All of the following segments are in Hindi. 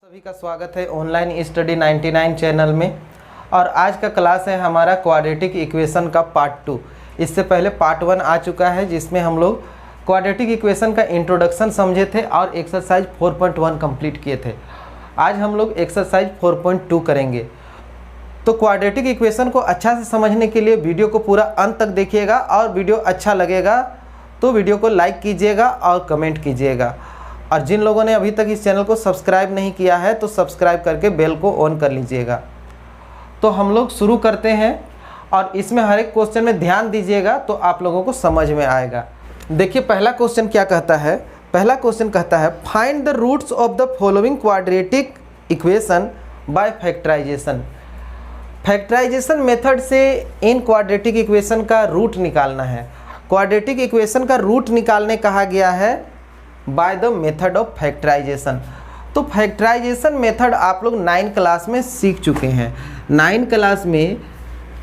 सभी का स्वागत है ऑनलाइन स्टडी 99 चैनल में। और आज का क्लास है हमारा क्वाड्रेटिक इक्वेशन का पार्ट 2। इससे पहले पार्ट 1 आ चुका है जिसमें हम लोग क्वाड्रेटिक इक्वेशन का इंट्रोडक्शन समझे थे और एक्सरसाइज 4.1 कंप्लीट किए थे। आज हम लोग एक्सरसाइज 4.2 करेंगे। तो क्वाड्रेटिक इक्वेशन को अच्छा से समझने के लिए वीडियो को पूरा अंत तक देखिएगा और वीडियो अच्छा लगेगा तो वीडियो को लाइक कीजिएगा और कमेंट कीजिएगा। और जिन लोगों ने अभी तक इस चैनल को सब्सक्राइब नहीं किया है तो सब्सक्राइब करके बेल को ऑन कर लीजिएगा। तो हम लोग शुरू करते हैं और इसमें हर एक क्वेश्चन में ध्यान दीजिएगा तो आप लोगों को समझ में आएगा। देखिए पहला क्वेश्चन क्या कहता है। पहला क्वेश्चन कहता है find the roots of the following quadratic equation by factorization. Factorization method से इन क्वाड्रेटिक इक्वेशन का रूट निकालना है। क्वाड्रेटिक इक्वेशन का रूट निकालने कहा गया है by the method of factorization. तो फैक्टराइजेशन मेथड आप लोग 9 क्लास में सीख चुके हैं। 9 क्लास में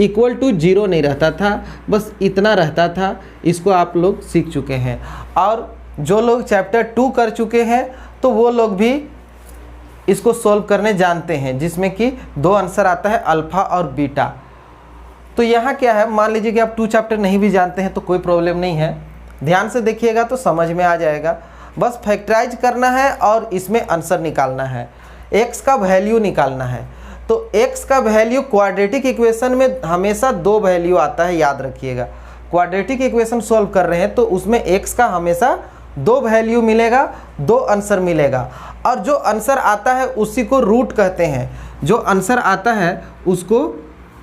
इक्वल टू 0 नहीं रहता था, बस इतना रहता था, इसको आप लोग सीख चुके हैं। और जो लोग चैप्टर 2 कर चुके हैं तो वो लोग भी इसको सॉल्व करने जानते हैं, जिसमें कि 2 आंसर आता है अल्फ़ा और बीटा। तो यहाँ क्या है, मान लीजिए कि आप 2 चैप्टर नहीं भी जानते हैं तो कोई प्रॉब्लम नहीं है, ध्यान से देखिएगा तो समझ में आ जाएगा। बस फैक्टराइज करना है और इसमें आंसर निकालना है, x का वैल्यू निकालना है। तो x का वैल्यू क्वाड्रेटिक इक्वेशन में हमेशा 2 वैल्यू आता है, याद रखिएगा। क्वाड्रेटिक इक्वेशन सॉल्व कर रहे हैं तो उसमें x का हमेशा 2 वैल्यू मिलेगा, 2 आंसर मिलेगा। और जो आंसर आता है उसी को रूट कहते हैं। जो आंसर आता है उसको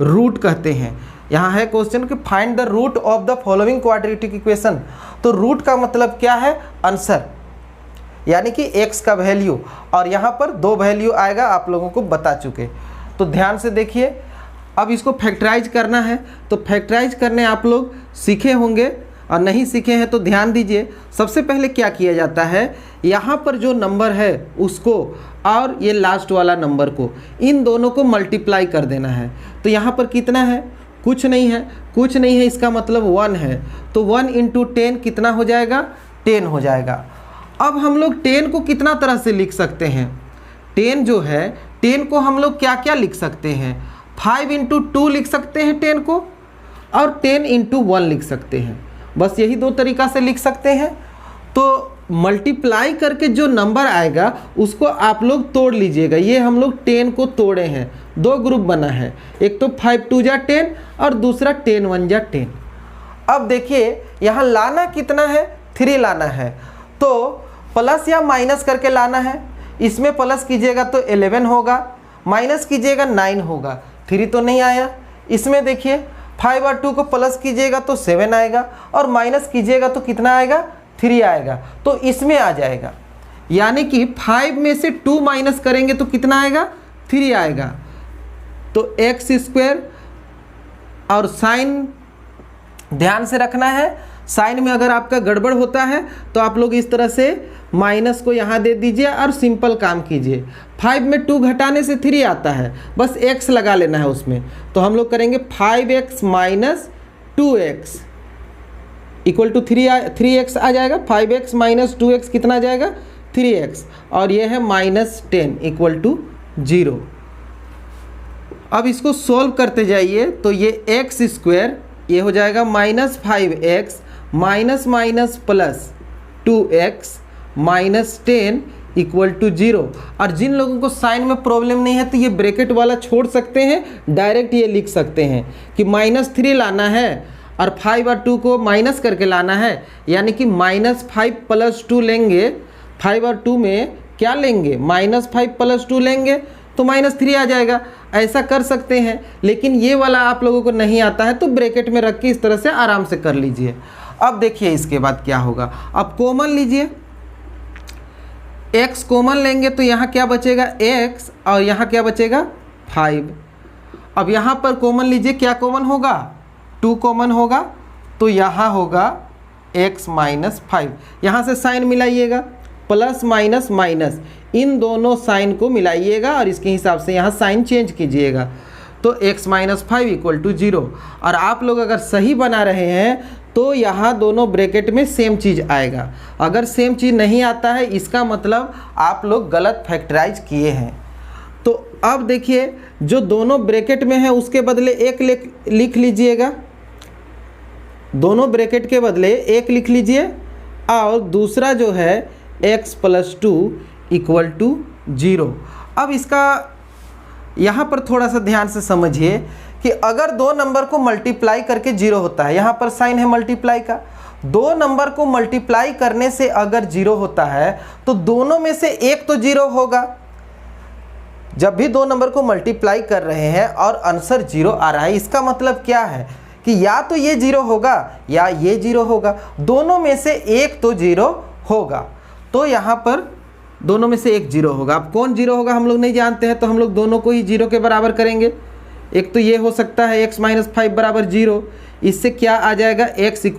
रूट कहते हैं। यहाँ है क्वेश्चन कि find the root of the following quadratic equation. तो रूट का मतलब क्या है, आंसर, यानी कि x का वैल्यू। और यहाँ पर 2 वैल्यू आएगा, आप लोगों को बता चुके। तो ध्यान से देखिए, अब इसको फैक्टराइज करना है। तो फैक्टराइज करने आप लोग सीखे होंगे और नहीं सीखे हैं तो ध्यान दीजिए। सबसे पहले क्या किया जाता है, यहाँ पर जो नंबर है उसको और ये लास्ट वाला नंबर को, इन दोनों को मल्टीप्लाई कर देना है। तो यहाँ पर कितना है, कुछ नहीं है, कुछ नहीं है, इसका मतलब 1 है। तो 1 × 10 कितना हो जाएगा, 10 हो जाएगा। अब हम लोग 10 को कितना तरह से लिख सकते हैं। 10 जो है, 10 को हम लोग क्या क्या लिख सकते हैं, 5 × 2 लिख सकते हैं 10 को, और 10 × 1 लिख सकते हैं। बस यही 2 तरीका से लिख सकते हैं। तो मल्टीप्लाई करके जो नंबर आएगा उसको आप लोग तोड़ लीजिएगा। ये हम लोग 10 को तोड़े हैं, 2 ग्रुप बना है, एक तो 5 × 2 = 10 और दूसरा 10 × 1 = 10। अब देखिए यहाँ लाना कितना है, 3 लाना है। तो प्लस या माइनस करके लाना है। इसमें प्लस कीजिएगा तो 11 होगा, माइनस कीजिएगा 9 होगा, 3 तो नहीं आया। इसमें देखिए 5 और 2 को प्लस कीजिएगा तो 7 आएगा और माइनस कीजिएगा तो कितना आएगा, 3 आएगा। तो इसमें आ जाएगा, यानी कि 5 में से 2 माइनस करेंगे तो कितना आएगा, 3 आएगा। तो x² और साइन ध्यान से रखना है। साइन में अगर आपका गड़बड़ होता है तो आप लोग इस तरह से माइनस को यहाँ दे दीजिए और सिंपल काम कीजिए। 5 में 2 घटाने से 3 आता है, बस x लगा लेना है उसमें। तो हम लोग करेंगे 5x - 2x = 3x आ जाएगा। 5x - 2x कितना आ जाएगा, 3x। और ये है -10 = 0। अब इसको सोल्व करते जाइए तो ये x² ये हो जाएगा -5x माइनस प्लस 2x -10 = 0। और जिन लोगों को साइन में प्रॉब्लम नहीं है तो ये ब्रैकेट वाला छोड़ सकते हैं, डायरेक्ट ये लिख सकते हैं कि -3 लाना है और 5 और 2 को माइनस करके लाना है, यानी कि -5 + 2 लेंगे। 5 और 2 में क्या लेंगे, -5 + 2 लेंगे तो -3 आ जाएगा। ऐसा कर सकते हैं, लेकिन ये वाला आप लोगों को नहीं आता है तो ब्रैकेट में रख के इस तरह से आराम से कर लीजिए। अब देखिए इसके बाद क्या होगा। अब कॉमन लीजिए, x कॉमन लेंगे तो यहाँ क्या बचेगा, x, और यहाँ क्या बचेगा, 5। अब यहाँ पर कॉमन लीजिए, क्या कॉमन होगा, 2 कॉमन होगा। तो यहाँ होगा x - 5। यहाँ से साइन मिलाइएगा, प्लस माइनस माइनस, इन दोनों साइन को मिलाइएगा और इसके हिसाब से यहाँ साइन चेंज कीजिएगा। तो x - 5 = 0। और आप लोग अगर सही बना रहे हैं तो यहाँ दोनों ब्रैकेट में सेम चीज़ आएगा। अगर सेम चीज़ नहीं आता है इसका मतलब आप लोग गलत फैक्टराइज किए हैं। तो अब देखिए जो दोनों ब्रैकेट में है उसके बदले एक लिख लीजिएगा, दोनों ब्रैकेट के बदले एक लिख लीजिए, और दूसरा जो है x + 2 = 0। अब इसका यहाँ पर थोड़ा सा ध्यान से समझिए कि अगर दो नंबर को मल्टीप्लाई करके 0 होता है, यहाँ पर साइन है मल्टीप्लाई का, दो नंबर को मल्टीप्लाई करने से अगर 0 होता है तो दोनों में से एक तो 0 होगा। जब भी दो नंबर को मल्टीप्लाई कर रहे हैं और आंसर 0 आ रहा है, इसका मतलब क्या है कि या तो ये 0 होगा या ये 0 होगा, दोनों में से एक तो 0 होगा। तो यहाँ पर दोनों में से एक 0 होगा। अब कौन 0 होगा हम लोग नहीं जानते हैं, तो हम लोग दोनों को ही 0 के बराबर करेंगे। एक तो ये हो सकता है x - 5 = 0, इससे क्या आ जाएगा x =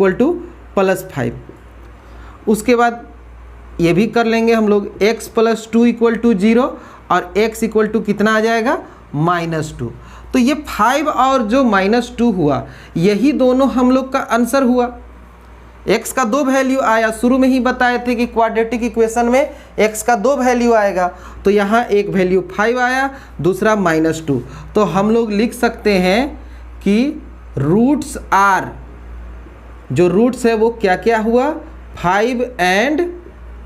+5। उसके बाद ये भी कर लेंगे हम लोग, x + 2 = 0 और x = कितना आ जाएगा -2। तो ये 5 और जो -2 हुआ यही दोनों हम लोग का आंसर हुआ। x का 2 वैल्यू आया, शुरू में ही बताए थे कि क्वाड्रेटिक इक्वेशन में x का 2 वैल्यू आएगा, तो यहाँ एक वैल्यू 5 आया, दूसरा -2। तो हम लोग लिख सकते हैं कि रूट्स आर, जो रूट्स है वो क्या क्या हुआ 5 और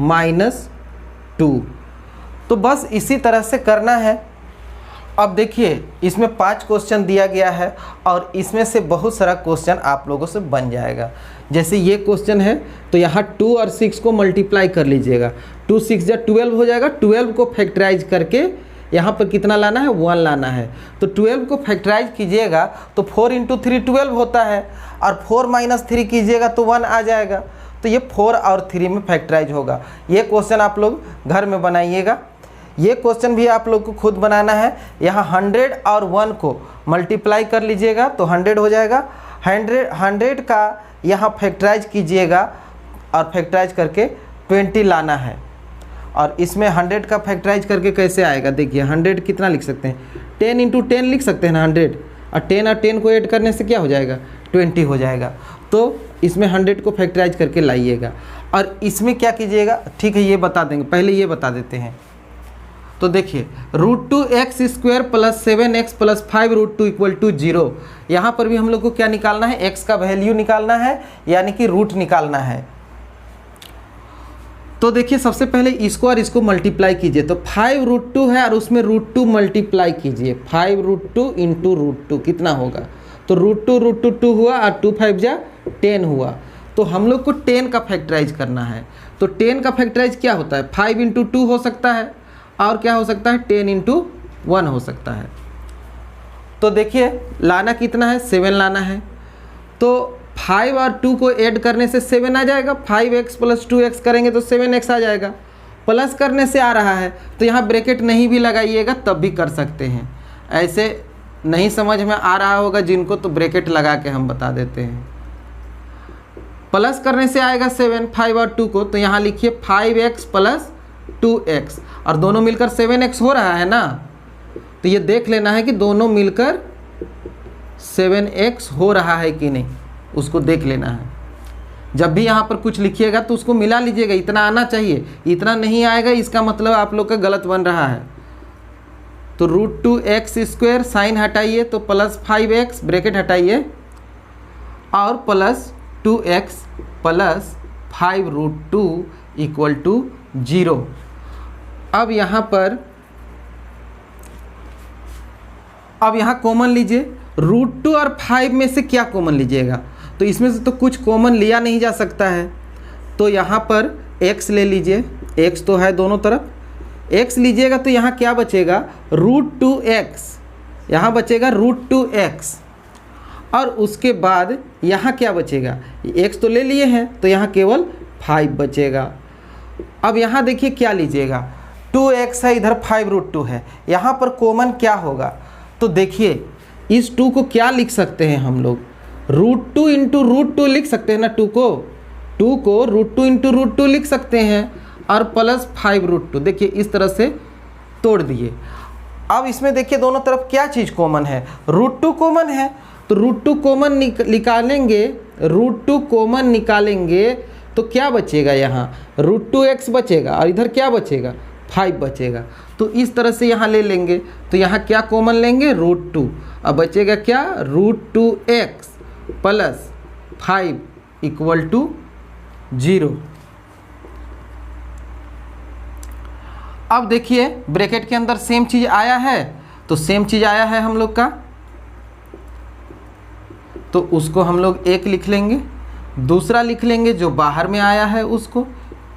-2। तो बस इसी तरह से करना है। अब देखिए इसमें 5 क्वेश्चन दिया गया है और इसमें से बहुत सारा क्वेश्चन आप लोगों से बन जाएगा। जैसे ये क्वेश्चन है तो यहाँ 2 और 6 को मल्टीप्लाई कर लीजिएगा, 2 6 जा 12 हो जाएगा। 12 को फैक्टराइज करके यहाँ पर कितना लाना है 1 लाना है, तो 12 को फैक्टराइज कीजिएगा तो 4 × 3 12 होता है, और 4 - 3 कीजिएगा तो 1 आ जाएगा। तो ये 4 और 3 में फैक्टराइज होगा। ये क्वेश्चन आप लोग घर में बनाइएगा। ये क्वेश्चन भी आप लोग को खुद बनाना है। यहाँ 100 और 1 को मल्टीप्लाई कर लीजिएगा तो 100 हो जाएगा। 100 का यहाँ फैक्टराइज कीजिएगा और फैक्टराइज करके 20 लाना है। और इसमें 100 का फैक्टराइज करके कैसे आएगा, देखिए 100 कितना लिख सकते हैं 10 × 10 लिख सकते हैं ना 100, और 10 और 10 को ऐड करने से क्या हो जाएगा 20 हो जाएगा। तो इसमें 100 को फैक्टराइज करके लाइएगा। और इसमें क्या कीजिएगा, ठीक है ये बता देंगे, पहले ये बता देते हैं। तो देखिए √2x² + 7x + 5 √2 = 0। यहाँ पर भी हम लोग को क्या निकालना है, x का वैल्यू निकालना है, यानी कि रूट निकालना है। तो देखिए सबसे पहले इसको और इसको मल्टीप्लाई कीजिए, तो 5 √2 है और उसमें √2 मल्टीप्लाई कीजिए, 5 √2 × √2 कितना होगा, तो √2 2 हुआ और 2 5 जा 10 हुआ। तो हम लोग को 10 का फैक्टराइज करना है। तो 10 का फैक्टराइज क्या होता है 5 × 2 हो सकता है, और क्या हो सकता है 10 × 1 हो सकता है। तो देखिए लाना कितना है 7 लाना है, तो 5 और 2 को ऐड करने से 7 आ जाएगा, 5x + 2x करेंगे तो 7x आ जाएगा। प्लस करने से आ रहा है तो यहाँ ब्रैकेट नहीं भी लगाइएगा तब भी कर सकते हैं। ऐसे नहीं समझ में आ रहा होगा जिनको, तो ब्रैकेट लगा के हम बता देते हैं। प्लस करने से आएगा 7 5 और 2 को, तो यहाँ लिखिए 5x + 2x, और दोनों मिलकर 7x हो रहा है ना, तो ये देख लेना है कि दोनों मिलकर 7x हो रहा है कि नहीं, उसको देख लेना है। जब भी यहाँ पर कुछ लिखिएगा तो उसको मिला लीजिएगा, इतना आना चाहिए, इतना नहीं आएगा इसका मतलब आप लोग का गलत बन रहा है। तो √2x² साइन हटाइए तो +5x ब्रैकेट हटाइए, और +2x + 5 √2 = 0। अब यहाँ कॉमन लीजिए, √2 और 5 में से क्या कॉमन लीजिएगा, तो इसमें से तो कुछ कॉमन लिया नहीं जा सकता है। तो यहाँ पर x ले लीजिए, x तो है दोनों तरफ, x लीजिएगा तो यहाँ क्या बचेगा √2x, यहाँ बचेगा √2x, और उसके बाद यहाँ क्या बचेगा, x तो ले लिए हैं तो यहाँ केवल 5 बचेगा। अब यहाँ देखिए क्या लीजिएगा, 2x है, इधर 5 √2 है, यहाँ पर कॉमन क्या होगा, तो देखिए इस 2 को क्या लिख सकते हैं हम लोग, √2 × √2 लिख सकते हैं ना, 2 को √2 × √2 लिख सकते हैं, और +5 √2 देखिए इस तरह से तोड़ दिए। अब इसमें देखिए दोनों तरफ क्या चीज़ कॉमन है, √2 कॉमन है, तो √2 कॉमन निकालेंगे √2 कॉमन निकालेंगे तो क्या बचेगा, यहाँ √2x बचेगा और इधर क्या बचेगा, 5 बचेगा। तो इस तरह से यहाँ ले लेंगे, तो यहाँ क्या कॉमन लेंगे, √2, अब बचेगा क्या, √2x प्लस 5 इक्वल टू 0। अब देखिए ब्रैकेट के अंदर सेम चीज़ आया है, तो सेम चीज़ आया है हम लोग का, तो उसको हम लोग 1 लिख लेंगे, दूसरा लिख लेंगे जो बाहर में आया है उसको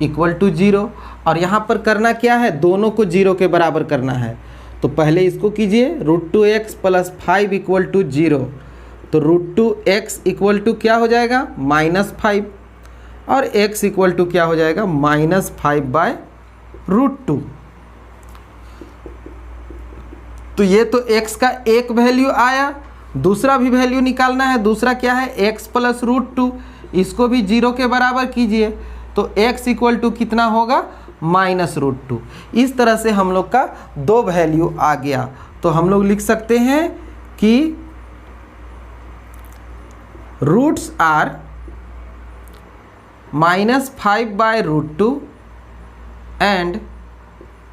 इक्वल टू 0। और यहाँ पर करना क्या है, दोनों को 0 के बराबर करना है। तो पहले इसको कीजिए, √2x प्लस 5 इक्वल टू 0, तो √2x इक्वल टू क्या हो जाएगा, -5, और x इक्वल टू क्या हो जाएगा, -5/√2। तो ये तो x का एक वैल्यू आया, दूसरा भी वैल्यू निकालना है, दूसरा क्या है, x प्लस √2, इसको भी 0 के बराबर कीजिए, तो x इक्वल टू कितना होगा, -√2। इस तरह से हम लोग का 2 वैल्यू आ गया। तो हम लोग लिख सकते हैं कि रूट्स आर -5/√2 एंड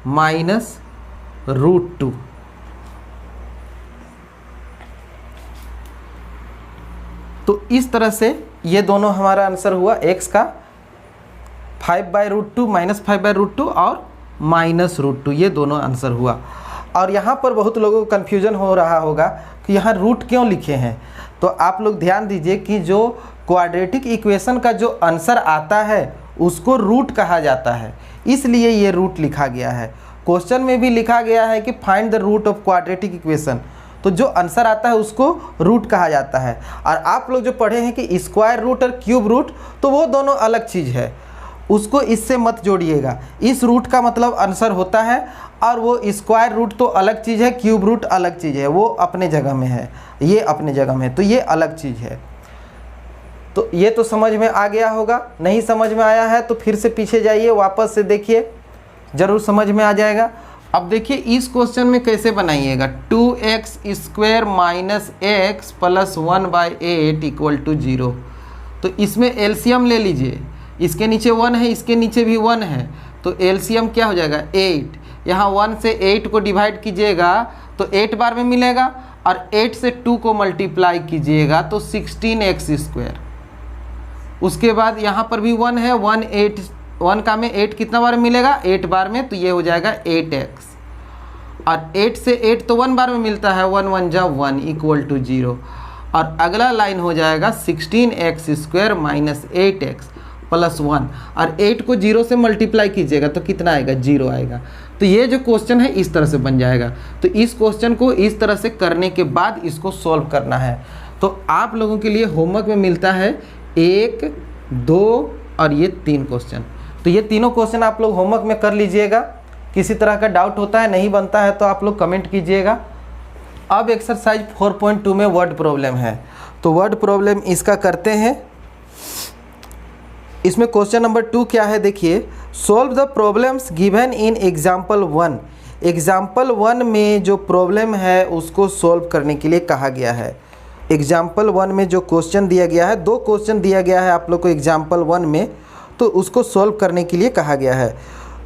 -√2। तो इस तरह से ये दोनों हमारा आंसर हुआ, x का 5/√2 -5/√2 और -√2, ये दोनों आंसर हुआ। और यहाँ पर बहुत लोगों को कन्फ्यूजन हो रहा होगा कि यहाँ रूट क्यों लिखे हैं। तो आप लोग ध्यान दीजिए कि जो क्वाड्रेटिक इक्वेशन का जो आंसर आता है उसको रूट कहा जाता है, इसलिए ये रूट लिखा गया है। क्वेश्चन में भी लिखा गया है कि find the root of quadratic equation, तो जो आंसर आता है उसको रूट कहा जाता है। और आप लोग जो पढ़े हैं कि स्क्वायर रूट और क्यूब रूट, तो वो दोनों अलग चीज़ है, उसको इससे मत जोड़िएगा। इस रूट का मतलब आंसर होता है, और वो स्क्वायर रूट तो अलग चीज़ है, क्यूब रूट अलग चीज़ है, वो अपने जगह में है, ये अपने जगह में है, तो ये अलग चीज़ है। तो ये तो समझ में आ गया होगा, नहीं समझ में आया है तो फिर से पीछे जाइए, वापस से देखिए, ज़रूर समझ में आ जाएगा। अब देखिए इस क्वेश्चन में कैसे बनाइएगा, 2x square minus x plus 1/8 equal to 0। तो इसमें एलसीएम ले लीजिए, इसके नीचे 1 है, इसके नीचे भी 1 है, तो एलसीएम क्या हो जाएगा, 8। यहाँ 1 से 8 को डिवाइड कीजिएगा तो 8 बार में मिलेगा, और 8 से 2 को मल्टीप्लाई कीजिएगा तो 16x स्क्वायर। उसके बाद यहाँ पर भी 1 है, 1 का में 8 कितना बार मिलेगा, 8 बार में, तो ये हो जाएगा 8x। और 8 से 8 तो 1 बार में मिलता है, 1 1 जा 1 इक्वल टू 0। और अगला लाइन हो जाएगा 16x square minus 8x plus 1, और 8 को 0 से मल्टीप्लाई कीजिएगा तो कितना आएगा, 0 आएगा। तो ये जो क्वेश्चन है इस तरह से बन जाएगा। तो इस क्वेश्चन को इस तरह से करने के बाद इसको सॉल्व करना है। तो आप लोगों के लिए होमवर्क में मिलता है 1, 2 और ये 3 क्वेश्चन। तो ये तीनों क्वेश्चन आप लोग होमवर्क में कर लीजिएगा। किसी तरह का डाउट होता है, नहीं बनता है, तो आप लोग कमेंट कीजिएगा। अब एक्सरसाइज 4.2 में वर्ड प्रॉब्लम है, तो वर्ड प्रॉब्लम इसका करते हैं। इसमें क्वेश्चन नंबर 2 क्या है, देखिए, solve the problems given in example 1। Example 1 में जो प्रॉब्लम है उसको सॉल्व करने के लिए कहा गया है। एग्जाम्पल 1 में जो क्वेश्चन दिया गया है, 2 क्वेश्चन दिया गया है आप लोग को एग्जाम्पल 1 में, तो उसको सॉल्व करने के लिए कहा गया है।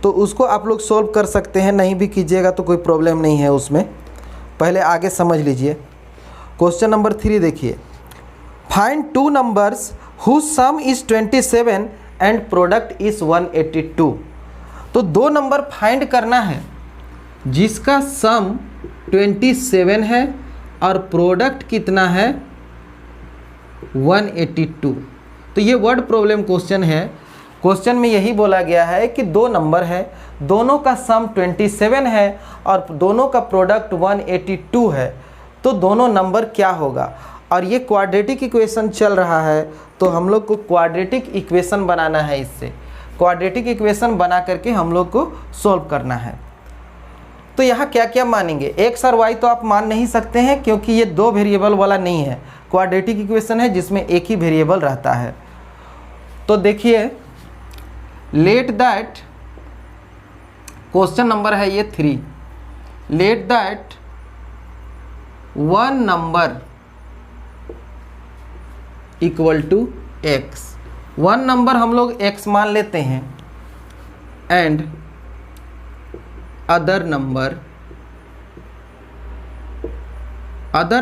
तो उसको आप लोग सॉल्व कर सकते हैं, नहीं भी कीजिएगा तो कोई प्रॉब्लम नहीं है उसमें। पहले आगे समझ लीजिए। क्वेश्चन नंबर 3 देखिए, find 2 numbers whose sum is 27 and product is 182। तो 2 नंबर फाइंड करना है जिसका सम 27 है और प्रोडक्ट कितना है, 182। तो ये वर्ड प्रॉब्लम क्वेश्चन है। क्वेश्चन में यही बोला गया है कि 2 नंबर है, दोनों का सम 27 है और दोनों का प्रोडक्ट 182 है, तो दोनों नंबर क्या होगा। और ये क्वाड्रेटिक इक्वेशन चल रहा है, तो हम लोग को क्वाड्रेटिक इक्वेशन बनाना है। इससे क्वाड्रेटिक इक्वेशन बना करके हम लोग को सॉल्व करना है। तो यहाँ क्या क्या मानेंगे, x और y तो आप मान नहीं सकते हैं क्योंकि ये 2 वेरिएबल वाला नहीं है, क्वाड्रेटिक इक्वेशन है जिसमें एक ही वेरिएबल रहता है। तो देखिए, लेट दैट, क्वेश्चन नंबर है ये 3, let that 1 number equal to x. One number हम लोग एक्स मान लेते हैं एंड अदर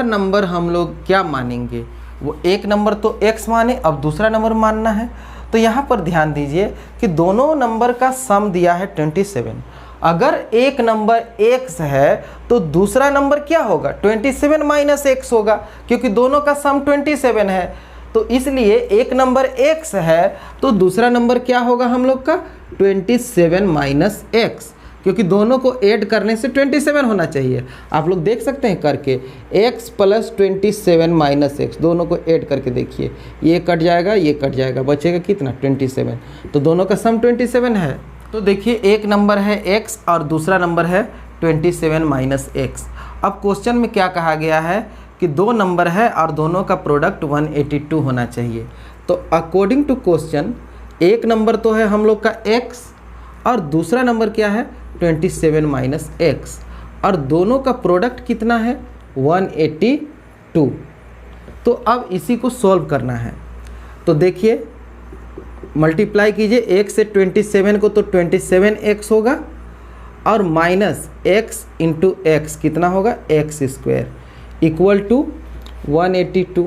नंबर हम लोग क्या मानेंगे, वो एक नंबर तो x माने, अब दूसरा नंबर मानना है। तो यहाँ पर ध्यान दीजिए कि दोनों नंबर का सम दिया है 27। अगर एक नंबर x है तो दूसरा नंबर क्या होगा, 27 माइनस एक्स होगा, क्योंकि दोनों का सम 27 है। तो इसलिए एक नंबर x है तो दूसरा नंबर क्या होगा हम लोग का 27 माइनस एक्स, क्योंकि दोनों को ऐड करने से 27 होना चाहिए। आप लोग देख सकते हैं करके x प्लस 27 माइनस एक्स, दोनों को ऐड करके देखिए, ये कट जाएगा ये कट जाएगा, बचेगा कितना 27। तो दोनों का सम 27 है। तो देखिए एक नंबर है x और दूसरा नंबर है 27 माइनस एक्स। अब क्वेश्चन में क्या कहा गया है कि दो नंबर है और दोनों का प्रोडक्ट 182 होना चाहिए। तो अकॉर्डिंग टू क्वेश्चन एक नंबर तो है हम लोग का x और दूसरा नंबर क्या है 27 माइनस एक्स, और दोनों का प्रोडक्ट कितना है 182। तो अब इसी को सॉल्व करना है। तो देखिए मल्टीप्लाई कीजिए, एक से 27 को तो 27x होगा और माइनस x इंटू एक्स कितना होगा एक्स स्क्वायर इक्वल टू 182।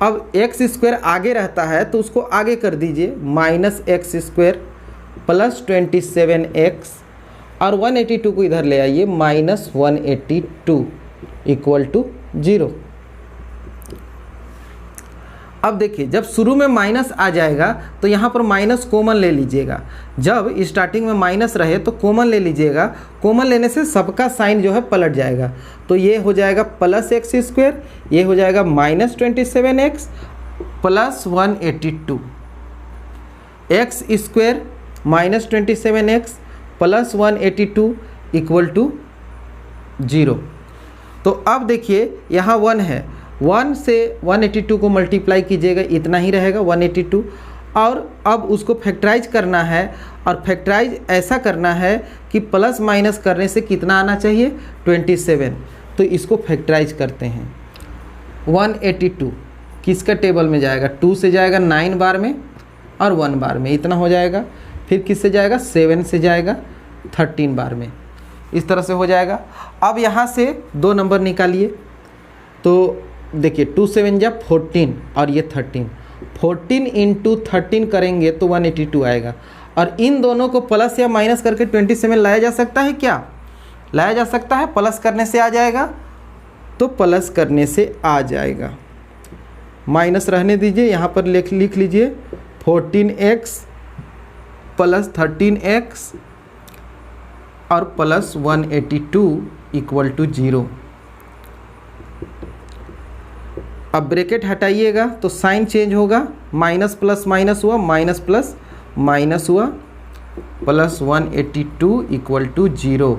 अब एक्स स्क्वायर आगे रहता है तो उसको आगे कर दीजिए, minus x square plus 27x और 182 को इधर ले आइए, माइनस 182 इक्वल टू 0। अब देखिए जब शुरू में माइनस आ जाएगा तो यहाँ पर माइनस कॉमन ले लीजिएगा। जब स्टार्टिंग में माइनस रहे तो कॉमन ले लीजिएगा, कॉमन लेने से सबका साइन जो है पलट जाएगा। तो ये हो जाएगा प्लस एक्स स्क्वायर, ये हो जाएगा minus 27x plus 182, x square minus 27x plus 182 equal to 0। तो अब देखिए यहाँ 1 है, 1 से 182 को मल्टीप्लाई कीजिएगा, इतना ही रहेगा 182। और अब उसको फैक्टराइज करना है, और फैक्टराइज ऐसा करना है कि प्लस माइनस करने से कितना आना चाहिए 27। तो इसको फैक्टराइज करते हैं। 182 किसका टेबल में जाएगा, 2 से जाएगा 9 बार में और 1 बार में, इतना हो जाएगा। फिर किससे जाएगा 7 से जाएगा 13 बार में, इस तरह से हो जाएगा। अब यहाँ से दो नंबर निकालिए, तो देखिए 2 7 जा 14 और ये 13, 14 इंटू 13 करेंगे तो 182 आएगा। और इन दोनों को प्लस या माइनस करके 27 लाया जा सकता है, क्या लाया जा सकता है, प्लस करने से आ जाएगा, तो प्लस करने से आ जाएगा। माइनस रहने दीजिए, यहाँ पर लिख लीजिए 14x प्लस 13x और प्लस 182 इक्वल टू 0। अब ब्रैकेट हटाइएगा तो साइन चेंज होगा, माइनस प्लस माइनस हुआ, माइनस प्लस माइनस हुआ, प्लस 182 इक्वल टू 0।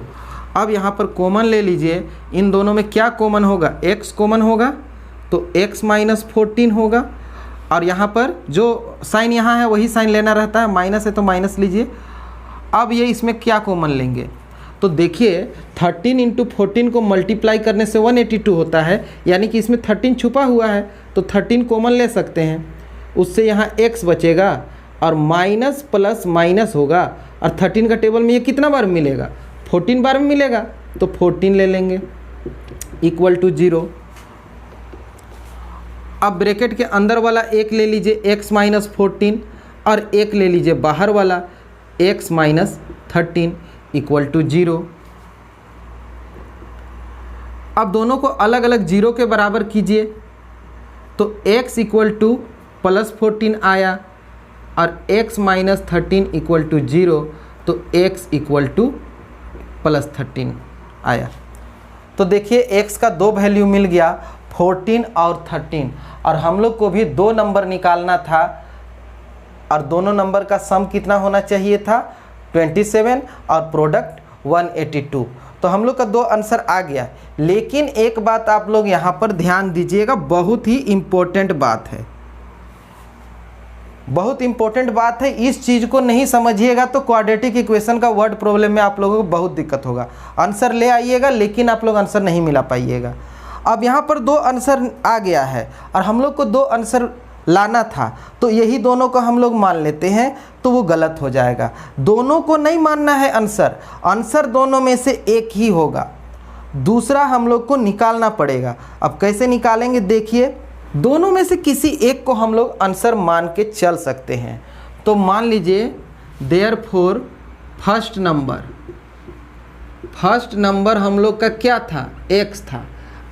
अब यहाँ पर कॉमन ले लीजिए, इन दोनों में क्या कॉमन होगा, x कॉमन होगा तो x माइनस 14 होगा, और यहाँ पर जो साइन यहाँ है वही साइन लेना रहता है, माइनस है तो माइनस लीजिए। अब ये इसमें क्या कॉमन लेंगे, तो देखिए 13 इंटू 14 को मल्टीप्लाई करने से 182 होता है, यानी कि इसमें 13 छुपा हुआ है, तो 13 कॉमन ले सकते हैं, उससे यहाँ x बचेगा और माइनस प्लस माइनस होगा, और 13 का टेबल में ये कितना बार मिलेगा 14 बार में मिलेगा, तो 14 ले लेंगे इक्वल टू 0। अब ब्रैकेट के अंदर वाला एक ले लीजिए x माइनस 14 और एक ले लीजिए बाहर वाला x माइनस 13 इक्वल टू 0। अब दोनों को अलग अलग 0 के बराबर कीजिए, तो x इक्वल टू प्लस 14 आया और x माइनस 13 इक्वल टू 0, तो x इक्वल टू प्लस 13 आया। तो देखिए x का दो वैल्यू मिल गया 14 और 13, और हम लोग को भी दो नंबर निकालना था, और दोनों नंबर का सम कितना होना चाहिए था 27 और प्रोडक्ट 182। तो हम लोग का दो आंसर आ गया। लेकिन एक बात आप लोग यहाँ पर ध्यान दीजिएगा, बहुत ही इम्पोर्टेंट बात है, बहुत इम्पोर्टेंट बात है। इस चीज़ को नहीं समझिएगा तो क्वाड्रेटिक इक्वेशन का वर्ड प्रॉब्लम में आप लोगों को बहुत दिक्कत होगा। आंसर ले आइएगा लेकिन आप लोग आंसर नहीं मिला पाइएगा। अब यहाँ पर 2 आंसर आ गया है और हम लोग को 2 आंसर लाना था, तो यही दोनों को हम लोग मान लेते हैं, तो वो गलत हो जाएगा। दोनों को नहीं मानना है आंसर, आंसर दोनों में से एक ही होगा, दूसरा हम लोग को निकालना पड़ेगा। अब कैसे निकालेंगे देखिए, दोनों में से किसी एक को हम लोग आंसर मान के चल सकते हैं। तो मान लीजिए देयरफॉर फर्स्ट नंबर हम लोग का क्या था, x था,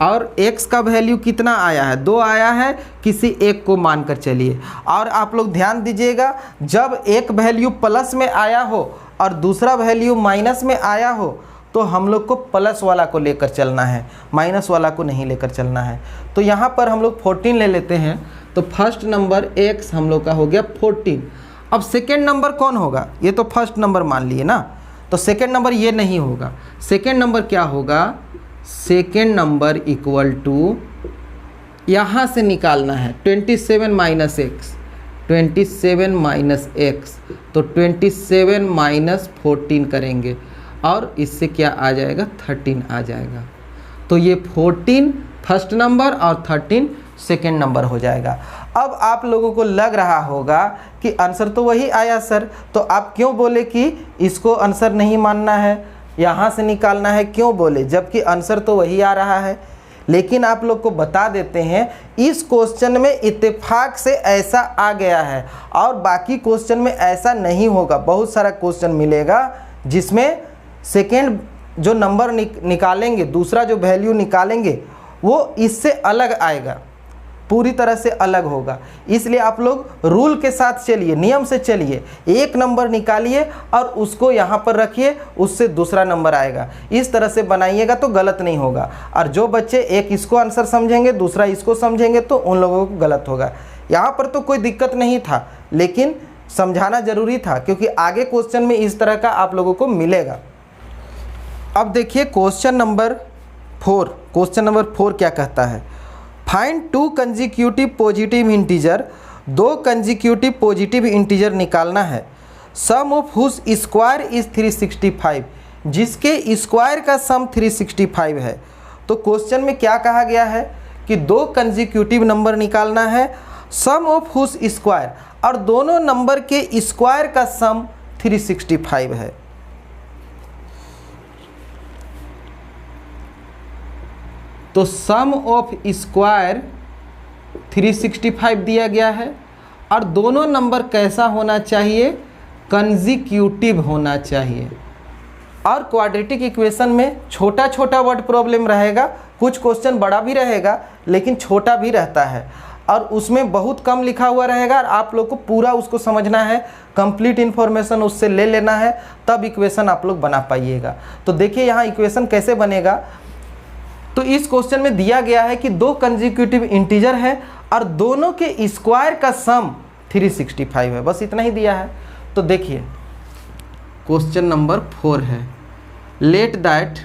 और x का वैल्यू कितना आया है, 2 आया है, किसी एक को मानकर चलिए। और आप लोग ध्यान दीजिएगा, जब एक वैल्यू प्लस में आया हो और दूसरा वैल्यू माइनस में आया हो तो हम लोग को प्लस वाला को लेकर चलना है, माइनस वाला को नहीं लेकर चलना है। तो यहाँ पर हम लोग 14 ले लेते हैं, तो फर्स्ट नंबर x हम लोग का हो गया 14। अब सेकेंड नंबर कौन होगा, ये तो फर्स्ट नंबर मान लिए ना, तो सेकेंड नंबर ये नहीं होगा। सेकेंड नंबर क्या होगा, सेकेंड नंबर इक्वल टू, यहाँ से निकालना है 27 माइनस एक्स, 27 माइनस एक्स, तो 27 माइनस 14 करेंगे और इससे क्या आ जाएगा, 13 आ जाएगा। तो ये 14 फर्स्ट नंबर और 13 सेकेंड नंबर हो जाएगा। अब आप लोगों को लग रहा होगा कि आंसर तो वही आया सर, तो आप क्यों बोले कि इसको आंसर नहीं मानना है, यहाँ से निकालना है, क्यों बोले, जबकि आंसर तो वही आ रहा है। लेकिन आप लोग को बता देते हैं, इस क्वेश्चन में इत्तेफाक से ऐसा आ गया है और बाकी क्वेश्चन में ऐसा नहीं होगा। बहुत सारा क्वेश्चन मिलेगा जिसमें सेकेंड जो नंबर निकालेंगे, दूसरा जो वैल्यू निकालेंगे, वो इससे अलग आएगा, पूरी तरह से अलग होगा। इसलिए आप लोग रूल के साथ चलिए, नियम से चलिए, एक नंबर निकालिए और उसको यहाँ पर रखिए, उससे दूसरा नंबर आएगा। इस तरह से बनाइएगा तो गलत नहीं होगा। और जो बच्चे एक इसको आंसर समझेंगे, दूसरा इसको समझेंगे, तो उन लोगों को गलत होगा। यहाँ पर तो कोई दिक्कत नहीं था, लेकिन समझाना ज़रूरी था, क्योंकि आगे क्वेश्चन में इस तरह का आप लोगों को मिलेगा। अब देखिए क्वेश्चन नंबर 4 क्या कहता है, find 2 consecutive positive integer, 2 consecutive positive integer निकालना है, सम ऑफ हुज स्क्वायर इज 365, जिसके स्क्वायर का सम 365 है। तो क्वेश्चन में क्या कहा गया है कि 2 कंजिक्यूटिव नंबर निकालना है, सम ऑफ हुज स्क्वायर, और दोनों नंबर के स्क्वायर का सम 365 है। तो सम ऑफ स्क्वायर 365 दिया गया है और दोनों नंबर कैसा होना चाहिए, कंजिक्यूटिव होना चाहिए। और क्वाड्रेटिक इक्वेशन में छोटा छोटा वर्ड प्रॉब्लम रहेगा, कुछ क्वेश्चन बड़ा भी रहेगा लेकिन छोटा भी रहता है, और उसमें बहुत कम लिखा हुआ रहेगा और आप लोग को पूरा उसको समझना है, कंप्लीट इन्फॉर्मेशन उससे ले लेना है, तब इक्वेशन आप लोग बना पाइएगा। तो देखिए यहाँ इक्वेशन कैसे बनेगा। तो इस क्वेश्चन में दिया गया है कि 2 कंजिक्यूटिव इंटीजर है और दोनों के स्क्वायर का सम 365 है, बस इतना ही दिया है। तो देखिए क्वेश्चन नंबर 4 है, let that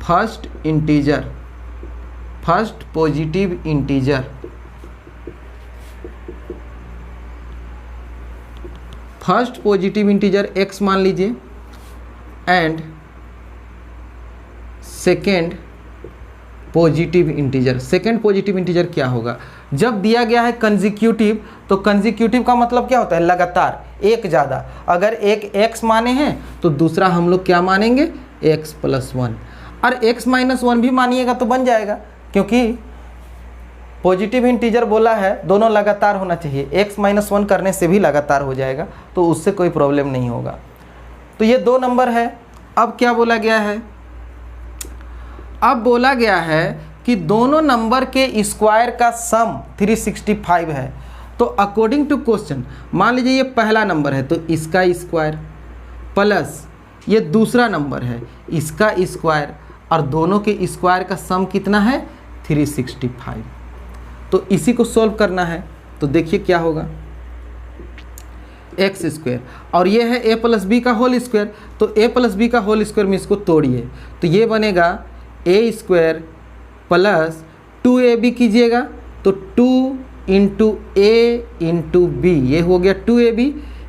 first positive integer, first positive integer x मान लीजिए, and second positive integer. Second positive integer क्या होगा, जब दिया गया है कंजिक्यूटिव, तो कंजिक्यूटिव का मतलब क्या होता है, लगातार, एक ज़्यादा। अगर एक x माने हैं तो दूसरा हम लोग क्या मानेंगे, x + 1, और x - 1 भी मानिएगा तो बन जाएगा, क्योंकि पॉजिटिव इंटीजर बोला है दोनों लगातार होना चाहिए, x - 1 करने से भी लगातार हो जाएगा, तो उससे कोई प्रॉब्लम नहीं होगा। तो ये 2 नंबर है। अब क्या बोला गया है, अब बोला गया है कि दोनों नंबर के स्क्वायर का सम 365 है। तो अकॉर्डिंग टू क्वेश्चन, मान लीजिए ये पहला नंबर है तो इसका स्क्वायर प्लस ये दूसरा नंबर है इसका स्क्वायर, और दोनों के स्क्वायर का सम कितना है, 365। तो इसी को सॉल्व करना है। तो देखिए क्या होगा, x², और ये है a + b का होल स्क्वायर, तो a + b का होल स्क्वायर में इसको तोड़िए तो ये बनेगा a² + 2ab कीजिएगा तो 2 × a × b, ये हो गया 2ab,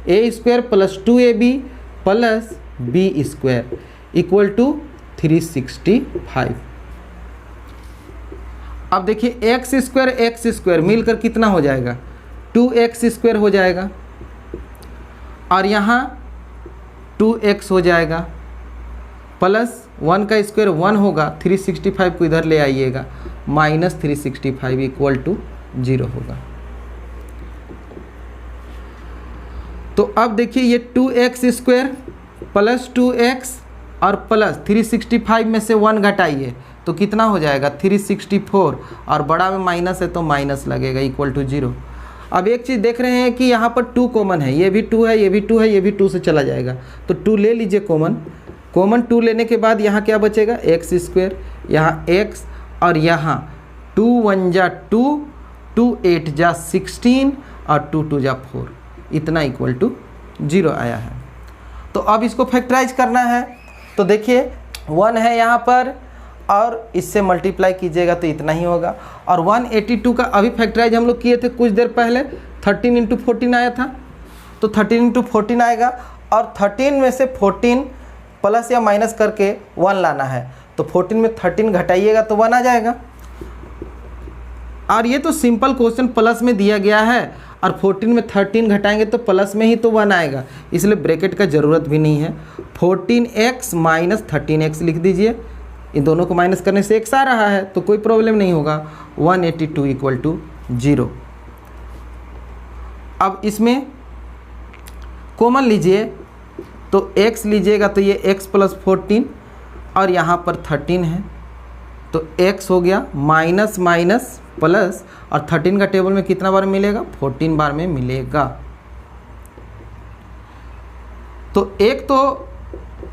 a² + 2ab + b² = 365। अब देखिए एक्स स्क्वायर मिलकर कितना हो जाएगा, 2x² हो जाएगा, और यहाँ 2x हो जाएगा, प्लस 1 का स्क्वायर 1 होगा, 365 को इधर ले आइएगा, -365 इक्वल टू 0 होगा। तो अब देखिए ये 2x² प्लस 2x और प्लस 365 में से 1 घटाइए तो कितना हो जाएगा, 364, और बड़ा में माइनस है तो माइनस लगेगा, इक्वल टू 0। अब एक चीज़ देख रहे हैं कि यहाँ पर 2 कॉमन है, ये भी 2 है, ये भी 2 है, ये भी 2 से चला जाएगा, तो 2 ले लीजिए कॉमन 2 लेने के बाद यहाँ क्या बचेगा, x², यहाँ x, और यहाँ 2 1 जा 2, 2 8 जा 16, और 2 2 जा 4, इतना इक्वल टू 0 आया है। तो अब इसको फैक्टराइज करना है, तो देखिए 1 है यहाँ पर, और इससे मल्टीप्लाई कीजिएगा तो इतना ही होगा। और 182 का अभी फैक्टराइज हम लोग किए थे कुछ देर पहले, 13 × 14 आया था, तो 13 × 14 आएगा, और 13 में से 14 प्लस या माइनस करके 1 लाना है, तो 14 में 13 घटाइएगा तो 1 आ जाएगा। और ये तो सिंपल क्वेश्चन प्लस में दिया गया है, और 14 में 13 घटाएंगे तो प्लस में ही तो 1 आएगा, इसलिए ब्रैकेट का ज़रूरत भी नहीं है। 14x - 13x लिख दीजिए, इन दोनों को माइनस करने से x आ रहा है तो कोई प्रॉब्लम नहीं होगा। 182 इक्वल टू 0। अब इसमें कॉमन लीजिए, तो x लीजिएगा तो ये x + 14, और यहाँ पर 13 है, तो x हो गया माइनस माइनस प्लस, और 13 का टेबल में कितना बार मिलेगा, 14 बार में मिलेगा। तो एक तो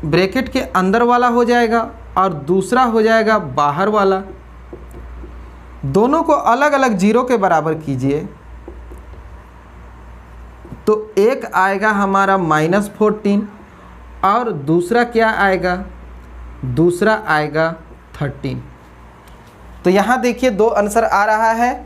ब्रैकेट के अंदर वाला हो जाएगा और दूसरा हो जाएगा बाहर वाला, दोनों को अलग अलग 0 के बराबर कीजिए, तो एक आएगा हमारा -14, और दूसरा क्या आएगा, दूसरा आएगा 13। तो यहाँ देखिए 2 आंसर आ रहा है,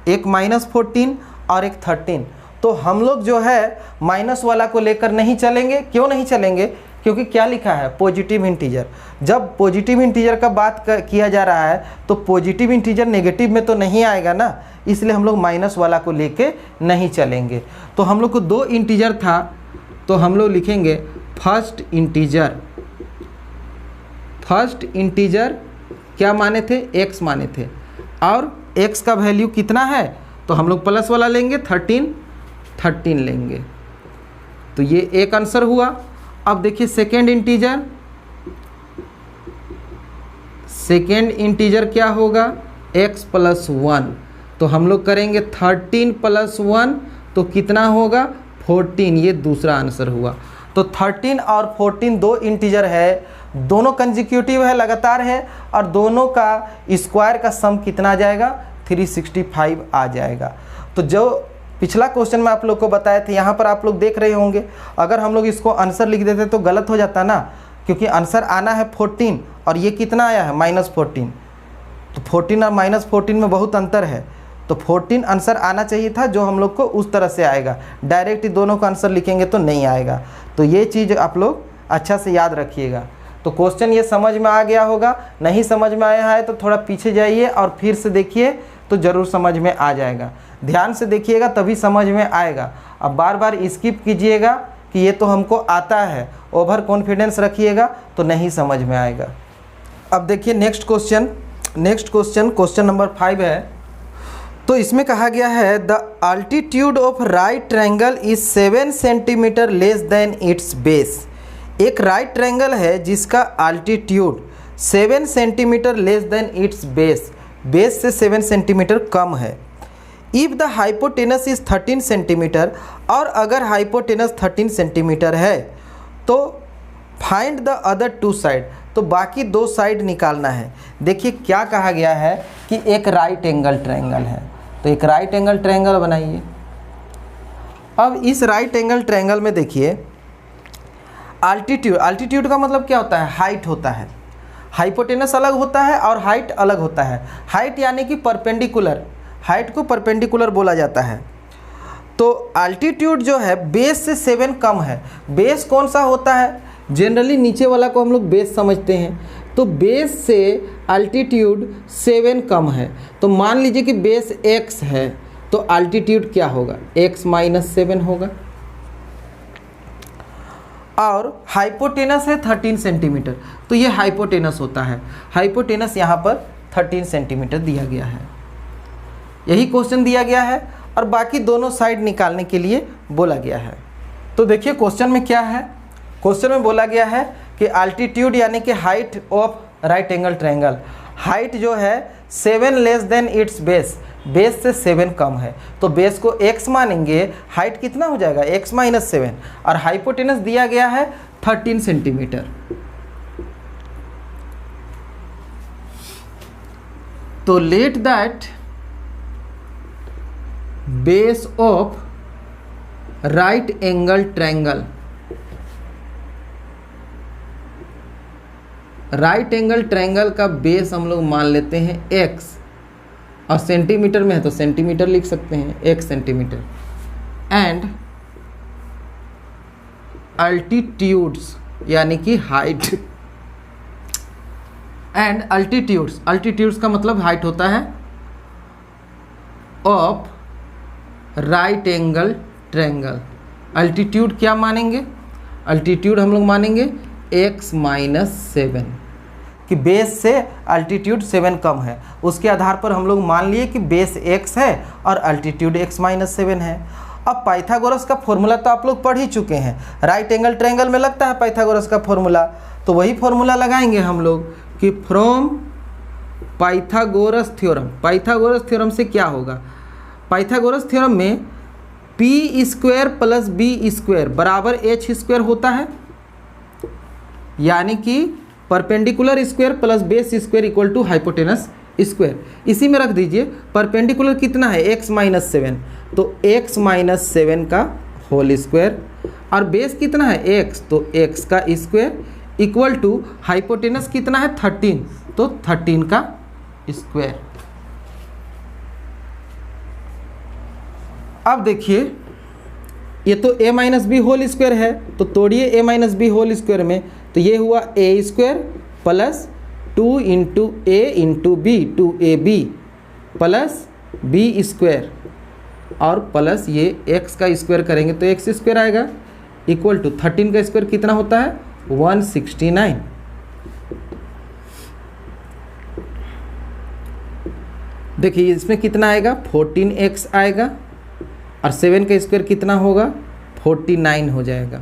एक -14 और एक 13। तो हम लोग जो है माइनस वाला को लेकर नहीं चलेंगे। क्यों नहीं चलेंगे, क्योंकि क्या लिखा है, पॉजिटिव इंटीजर। जब पॉजिटिव इंटीजर का बात किया जा रहा है तो पॉजिटिव इंटीजर नेगेटिव में तो नहीं आएगा ना, इसलिए हम लोग माइनस वाला को लेके नहीं चलेंगे। तो हम लोग को 2 इंटीजर था, तो हम लोग लिखेंगे फर्स्ट इंटीजर क्या माने थे, x माने थे, और x का वैल्यू कितना है, तो हम लोग प्लस वाला लेंगे, 13 लेंगे। तो ये एक आंसर हुआ। अब देखिए सेकेंड इंटीजर क्या होगा, x + 1, तो हम लोग करेंगे 13 + 1, तो कितना होगा, 14, ये दूसरा आंसर हुआ। तो 13 और 14 2 इंटीजर है, दोनों कंसेक्यूटिव है, लगातार है, और दोनों का स्क्वायर का सम कितना आ जाएगा, 365 आ जाएगा। तो जो पिछला क्वेश्चन में आप लोग को बताए थे, यहाँ पर आप लोग देख रहे होंगे, अगर हम लोग इसको आंसर लिख देते तो गलत हो जाता ना, क्योंकि आंसर आना है 14 और ये कितना आया है, -14। तो 14 और -14 में बहुत अंतर है, तो 14 आंसर आना चाहिए था, जो हम लोग को उस तरह से आएगा। डायरेक्ट दोनों का आंसर लिखेंगे तो नहीं आएगा। तो ये चीज़ आप लोग अच्छा से याद रखिएगा। तो क्वेश्चन ये समझ में आ गया होगा, नहीं समझ में आया है तो थोड़ा पीछे जाइए और फिर से देखिए, तो ज़रूर समझ में आ जाएगा। ध्यान से देखिएगा तभी समझ में आएगा। अब बार बार स्किप कीजिएगा कि ये तो हमको आता है, ओवर कॉन्फिडेंस रखिएगा तो नहीं समझ में आएगा। अब देखिए नेक्स्ट क्वेश्चन नंबर 5 है। तो इसमें कहा गया है the altitude of right triangle is 7 centimetre less than it's base. एक राइट ट्रायंगल है जिसका altitude 7 centimetre less than it's base से 7 सेंटीमीटर कम है। If the hypotenuse is 13 centimetre, और अगर हाइपोटेनस 13 सेंटीमीटर है तो फाइंड द अदर 2 साइड, तो बाकी 2 साइड निकालना है। देखिए क्या कहा गया है कि एक राइट एंगल ट्रायंगल है, तो एक राइट एंगल ट्रायंगल बनाइए। अब इस राइट एंगल ट्रायंगल में देखिए अल्टीट्यूड का मतलब क्या होता है, हाइट होता है। हाइपोटेनस अलग होता है और हाइट अलग होता है। हाइट यानी कि परपेंडिकुलर, हाइट को परपेंडिकुलर बोला जाता है। तो अल्टीट्यूड जो है बेस से 7 कम है। बेस कौन सा होता है, जनरली नीचे वाला को हम लोग बेस समझते हैं, तो बेस से अल्टीट्यूड 7 कम है, तो मान लीजिए कि बेस x है तो अल्टीट्यूड क्या होगा, x माइनस 7 होगा। और हाइपोटेनस है 13 सेंटीमीटर, तो ये हाइपोटेनस होता है। हाइपोटेनस यहाँ पर 13 सेंटीमीटर दिया गया है। यही क्वेश्चन दिया गया है और बाकी दोनों साइड निकालने के लिए बोला गया है। तो देखिए क्वेश्चन में क्या है, क्वेश्चन में बोला गया है कि अल्टीट्यूड यानी कि height of right angle triangle, height जो है 7 less than it's base, base से 7 कम है, तो बेस को x मानेंगे, हाइट कितना हो जाएगा x माइनस 7, और हाइपोटेनस दिया गया है 13 सेंटीमीटर। तो let that base of right angle triangle, right angle triangle का बेस हम लोग मान लेते हैं x, और सेंटीमीटर में है तो सेंटीमीटर लिख सकते हैं, 1 सेंटीमीटर, एंड अल्टीट्यूड्स यानी कि हाइट, एंड अल्टीट्यूड्स, अल्टीट्यूड्स का मतलब हाइट होता है, of right angle triangle. Altitude क्या मानेंगे, अल्टीट्यूड हम लोग मानेंगे x माइनस 7, कि बेस से अल्टीट्यूड 7 कम है, उसके आधार पर हम लोग मान लिए कि बेस x है और अल्टीट्यूड x माइनस 7 है। अब पाइथागोरस का फॉर्मूला तो आप लोग पढ़ ही चुके हैं, राइट एंगल ट्रायंगल में लगता है पाइथागोरस का फॉर्मूला, तो वही फॉर्मूला लगाएंगे हम लोग कि from Pythagoras theorem. Pythagoras theorem से क्या होगा, पाइथागोरस थ्योरम में p square plus b square बराबर h स्क्वायर होता है, यानी कि perpendicular square plus base square equal to hypotenuse square. इसी में रख दीजिए परपेंडिकुलर कितना है x माइनस 7, तो x माइनस 7 का होल स्क्वायर, और बेस कितना है x, तो x का स्क्वायर इक्वल टू हाइपोटेनस कितना है 13, तो 13 का स्क्वायर। अब देखिए ये तो a minus b whole square है, तो तोड़िए a minus b whole square में, तो ये हुआ a square plus 2 into a into b, 2ab plus b square, और प्लस ये x का स्क्वायर करेंगे तो x स्क्वायर आएगा, इक्वल टू 13 का स्क्वायर कितना होता है 169। देखिए इसमें कितना आएगा 14x आएगा, और 7 का स्क्वायर कितना होगा 49 हो जाएगा।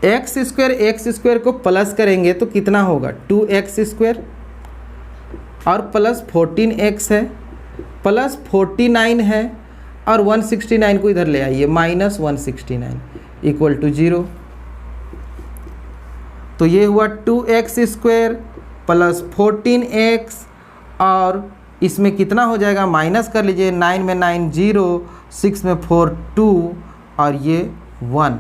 एक्स स्क्वायर को प्लस करेंगे तो कितना होगा 2x स्क्वायर, और प्लस 14x है, प्लस 49 है, और 169 को इधर ले आइए माइनस 169 इक्वल टू 0। तो ये हुआ 2x स्क्वायर प्लस 14x, और इसमें कितना हो जाएगा माइनस कर लीजिए, 9 में 9 0, 6 में 4 2, और ये 1,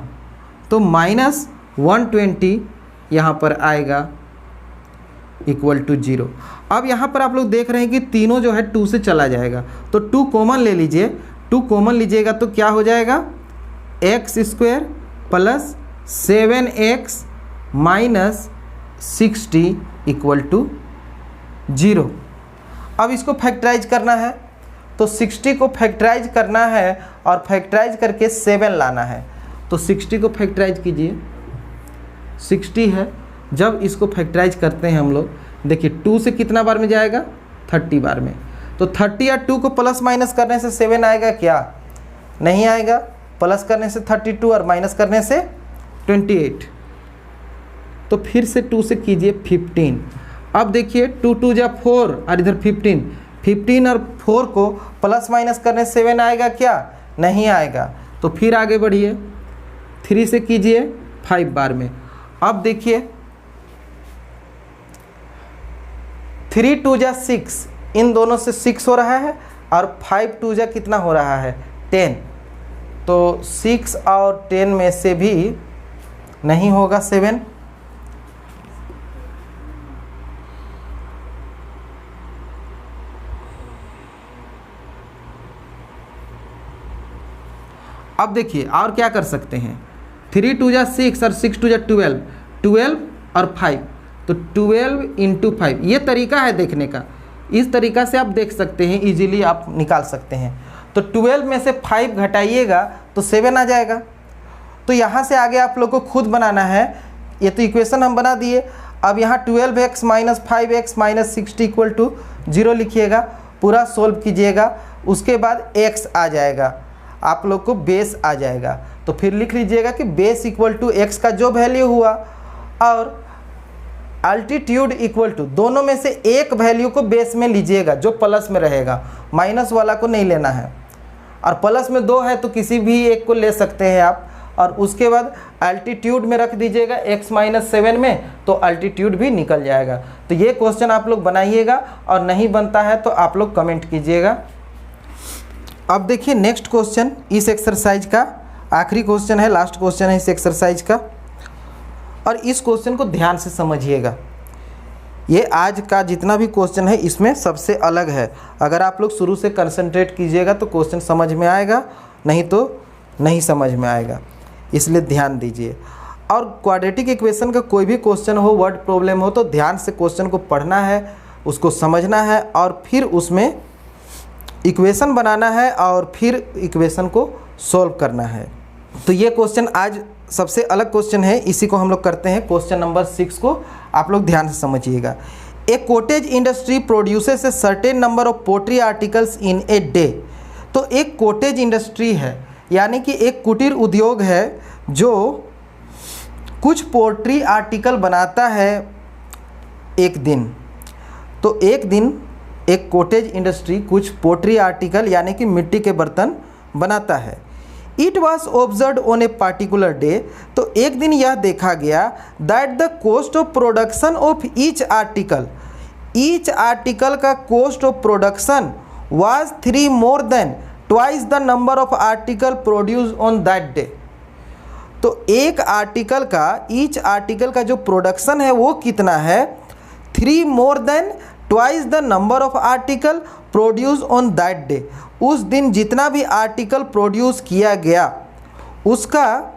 तो माइनस 120 यहाँ पर आएगा इक्वल टू 0। अब यहाँ पर आप लोग देख रहे हैं कि तीनों जो है 2 से चला जाएगा, तो 2 कॉमन ले लीजिए, 2 कॉमन लीजिएगा तो क्या हो जाएगा x square plus 7x minus 60 equal to 0। अब इसको फैक्टराइज करना है, तो 60 को फैक्टराइज करना है और फैक्टराइज करके 7 लाना है, तो 60 को फैक्टराइज कीजिए, 60 है, जब इसको फैक्टराइज करते हैं हम लोग, देखिए 2 से कितना बार में जाएगा 30 बार में, तो 30 या 2 को प्लस माइनस करने से 7 आएगा क्या, नहीं आएगा, प्लस करने से 32 और माइनस करने से 28, तो फिर से 2 से कीजिए 15। अब देखिए 2 2 जा 4 और इधर 15 और 4 को प्लस माइनस करने से 7 आएगा क्या, नहीं आएगा, तो फिर आगे बढ़िए, 3 से कीजिए 5 बार में। अब देखिए 3 2 जा 6, इन दोनों से 6 हो रहा है, और 5 2 जा कितना हो रहा है 10, तो 6 और 10 में से भी नहीं होगा 7, अब देखिए और क्या कर सकते हैं, 3 2 जा 6 और 6 2 जा 12, 12 और 5, तो 12 × 5 ये तरीका है देखने का। इस तरीका से आप देख सकते हैं, इजीली आप निकाल सकते हैं। तो 12 में से 5 घटाइएगा तो 7 आ जाएगा। तो यहाँ से आगे आप लोग को खुद बनाना है। ये तो इक्वेशन हम बना दिए। अब यहाँ 12x - 5x - 60 = 0 लिखिएगा, पूरा सोल्व कीजिएगा। उसके बाद x आ जाएगा, आप लोग को बेस आ जाएगा। तो फिर लिख लीजिएगा कि बेस = x का जो वैल्यू हुआ और अल्टीट्यूड = दोनों में से एक वैल्यू को बेस में लीजिएगा जो प्लस में रहेगा, माइनस वाला को नहीं लेना है। और प्लस में 2 है तो किसी भी एक को ले सकते हैं आप। और उसके बाद अल्टीट्यूड में रख दीजिएगा x - 7 में, तो अल्टीट्यूड भी निकल जाएगा। तो ये क्वेश्चन आप लोग बनाइएगा, और नहीं बनता है तो आप लोग कमेंट कीजिएगा। अब देखिए नेक्स्ट क्वेश्चन इस एक्सरसाइज का आखिरी क्वेश्चन है, लास्ट क्वेश्चन है इस एक्सरसाइज का। और इस क्वेश्चन को ध्यान से समझिएगा। ये आज का जितना भी क्वेश्चन है इसमें सबसे अलग है। अगर आप लोग शुरू से कंसंट्रेट कीजिएगा तो क्वेश्चन समझ में आएगा, नहीं तो नहीं समझ में आएगा, इसलिए ध्यान दीजिए। और क्वाड्रेटिक इक्वेशन का कोई भी क्वेश्चन हो, वर्ड प्रॉब्लम हो, तो ध्यान से क्वेश्चन को पढ़ना है, उसको समझना है, और फिर उसमें इक्वेशन बनाना है, और फिर इक्वेशन को सॉल्व करना है। तो ये क्वेश्चन आज सबसे अलग क्वेश्चन है, इसी को हम लोग करते हैं। क्वेश्चन नंबर 6 को आप लोग ध्यान से समझिएगा। A cottage industry produces a certain number of pottery articles in a day. तो एक कॉटेज इंडस्ट्री है, यानी कि एक कुटीर उद्योग है जो कुछ पोट्री आर्टिकल बनाता है एक दिन। तो एक दिन एक कॉटेज इंडस्ट्री कुछ पोट्री आर्टिकल यानी कि मिट्टी के बर्तन बनाता है। It was observe on a particular day. तो एक दिन यह देखा गया that the cost of production of each article का cost of production was 3 more than twice the number of article produce on that day. तो एक आर्टिकल का, ईच आर्टिकल का जो प्रोडक्शन है वो कितना है, 3 more than twice the number of article produce on that day. उस दिन जितना भी आर्टिकल प्रोड्यूस किया गया उसका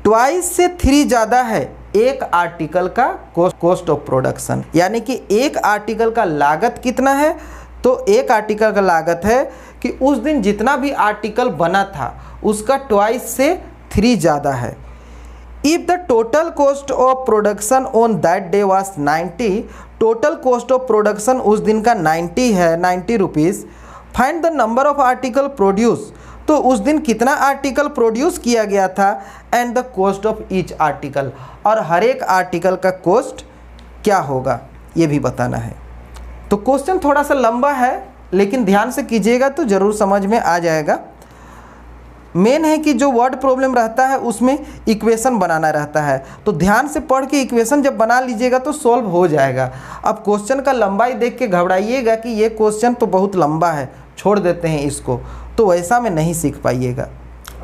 ट्वाइस से 3 ज़्यादा है एक आर्टिकल का कॉस्ट ऑफ प्रोडक्शन। यानी कि एक आर्टिकल का लागत कितना है, तो एक आर्टिकल का लागत है कि उस दिन जितना भी आर्टिकल बना था उसका ट्वाइस से 3 ज़्यादा है। If the total cost of production on that day was 90, total cost of production उस दिन का 90 है, 90 rupees. Find the number of article produce. तो उस दिन कितना आर्टिकल प्रोड्यूस किया गया था, and the cost of each article, और हर एक आर्टिकल का कॉस्ट क्या होगा ये भी बताना है। तो क्वेश्चन थोड़ा सा लंबा है, लेकिन ध्यान से कीजिएगा तो ज़रूर समझ में आ जाएगा। मेन है कि जो वर्ड प्रॉब्लम रहता है उसमें इक्वेशन बनाना रहता है, तो ध्यान से पढ़ के इक्वेशन जब बना लीजिएगा तो सॉल्व हो जाएगा। अब क्वेश्चन का लंबाई देख के घबराइएगा कि ये क्वेश्चन तो बहुत लंबा है, छोड़ देते हैं इसको, तो वैसा में नहीं सीख पाइएगा।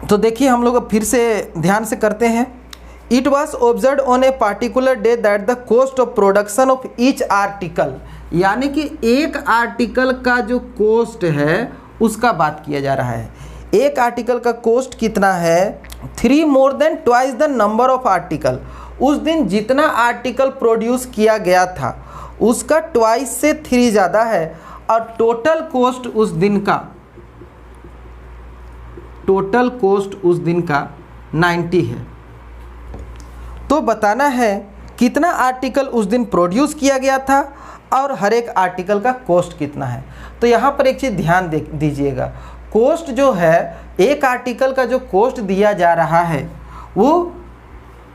तो देखिए हम लोग अब फिर से ध्यान से करते हैं। It was observe on a particular day that the cost of production of each article, यानी कि एक आर्टिकल का जो कॉस्ट है उसका बात किया जा रहा है। एक आर्टिकल का कॉस्ट कितना है, 3 more than twice the number of article. उस दिन जितना आर्टिकल प्रोड्यूस किया गया था उसका ट्वाइस से 3 ज़्यादा है, और टोटल कॉस्ट उस दिन का 90 है। तो बताना है कितना आर्टिकल उस दिन प्रोड्यूस किया गया था और हर एक आर्टिकल का कॉस्ट कितना है। तो यहाँ पर एक चीज़ ध्यान दीजिएगा, कॉस्ट जो है, एक आर्टिकल का जो कॉस्ट दिया जा रहा है वो